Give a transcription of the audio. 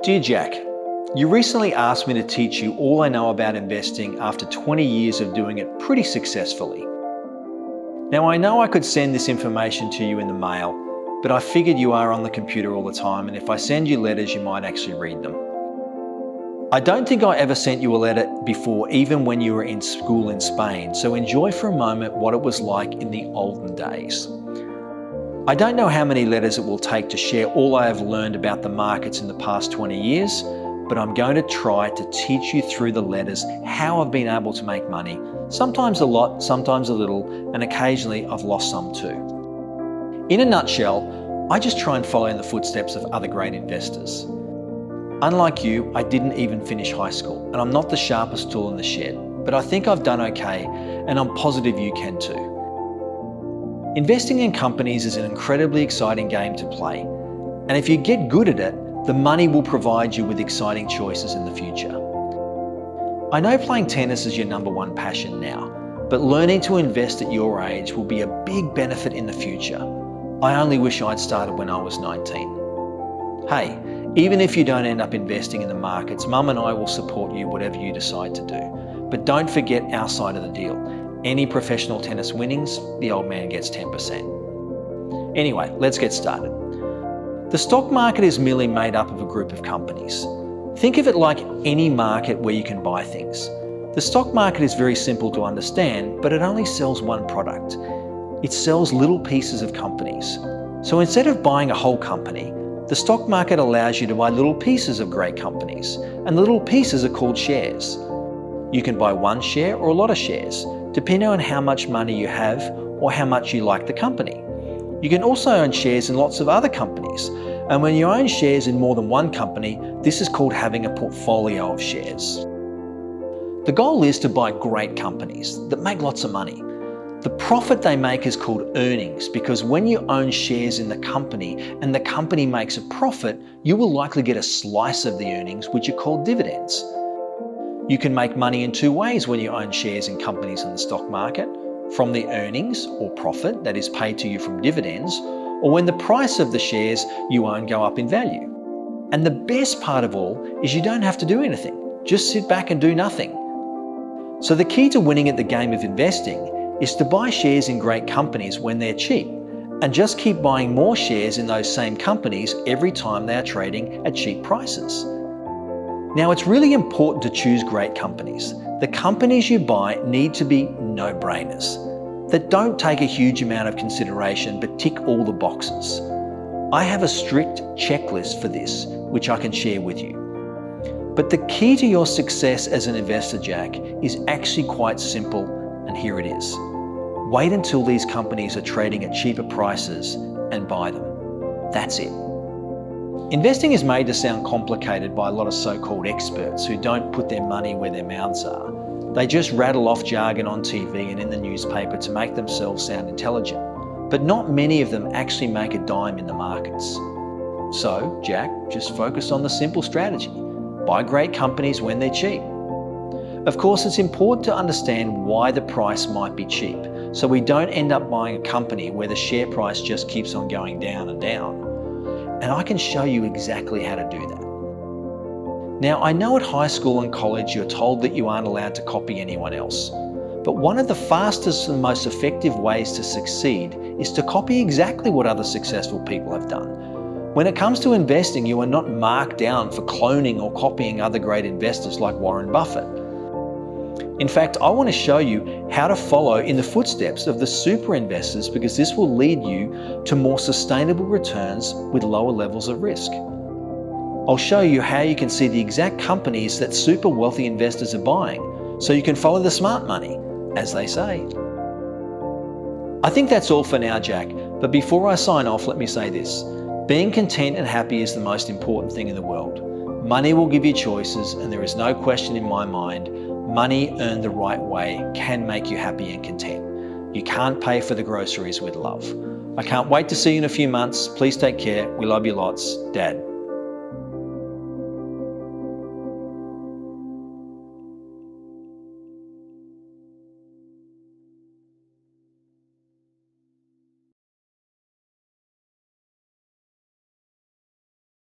Dear Jack, you recently asked me to teach you all I know about investing after 20 years of doing it pretty successfully. Now I know I could send this information to you in the mail, but I figured you are on the computer all the time, and if I send you letters you might actually read them. I don't think I ever sent you a letter before, even when you were in school in Spain, so enjoy for a moment what it was like in the olden days. I don't know how many letters it will take to share all I have learned about the markets in the past 20 years, but I'm going to try to teach you through the letters how I've been able to make money, sometimes a lot, sometimes a little, and occasionally I've lost some too. In a nutshell, I just try and follow in the footsteps of other great investors. Unlike you, I didn't even finish high school, and I'm not the sharpest tool in the shed, but I think I've done okay, and I'm positive you can too. Investing in companies is an incredibly exciting game to play, and if you get good at it, the money will provide you with exciting choices in the future. I know playing tennis is your number one passion now, but learning to invest at your age will be a big benefit in the future. I only wish I'd started when I was 19. Hey, even if you don't end up investing in the markets, Mum and I will support you whatever you decide to do. But don't forget our side of the deal. Any professional tennis winnings, the old man gets 10%. Anyway, let's get started. The stock market is merely made up of a group of companies. Think of it like any market where you can buy things. The stock market is very simple to understand, but it only sells one product. It sells little pieces of companies. So instead of buying a whole company, the stock market allows you to buy little pieces of great companies, and little pieces are called shares. You can buy one share or a lot of shares, depending on how much money you have or how much you like the company. You can also own shares in lots of other companies, and when you own shares in more than one company, this is called having a portfolio of shares. The goal is to buy great companies that make lots of money. The profit they make is called earnings, because when you own shares in the company and the company makes a profit, you will likely get a slice of the earnings, which are called dividends. You can make money in two ways when you own shares in companies in the stock market: from the earnings or profit that is paid to you from dividends, or when the price of the shares you own go up in value. And the best part of all is you don't have to do anything. Just sit back and do nothing. So the key to winning at the game of investing is to buy shares in great companies when they're cheap, and just keep buying more shares in those same companies every time they are trading at cheap prices. Now, it's really important to choose great companies. The companies you buy need to be no-brainers, that don't take a huge amount of consideration but tick all the boxes. I have a strict checklist for this, which I can share with you. But the key to your success as an investor, Jack, is actually quite simple, and here it is. Wait until these companies are trading at cheaper prices and buy them. That's it. Investing is made to sound complicated by a lot of so-called experts who don't put their money where their mouths are. They just rattle off jargon on TV and in the newspaper to make themselves sound intelligent. But not many of them actually make a dime in the markets. So, Jack, just focus on the simple strategy. Buy great companies when they're cheap. Of course, it's important to understand why the price might be cheap, so we don't end up buying a company where the share price just keeps on going down and down. And I can show you exactly how to do that. Now, I know at high school and college you're told that you aren't allowed to copy anyone else, but one of the fastest and most effective ways to succeed is to copy exactly what other successful people have done. When it comes to investing, you are not marked down for cloning or copying other great investors like Warren Buffett. In fact, I want to show you how to follow in the footsteps of the super investors, because this will lead you to more sustainable returns with lower levels of risk. I'll show you how you can see the exact companies that super wealthy investors are buying, so you can follow the smart money, as they say. I think that's all for now, Jack, but before I sign off, let me say this. Being content and happy is the most important thing in the world. Money will give you choices, and there is no question in my mind, money earned the right way can make you happy and content. You can't pay for the groceries with love. I can't wait to see you in a few months. Please take care. We love you lots. Dad.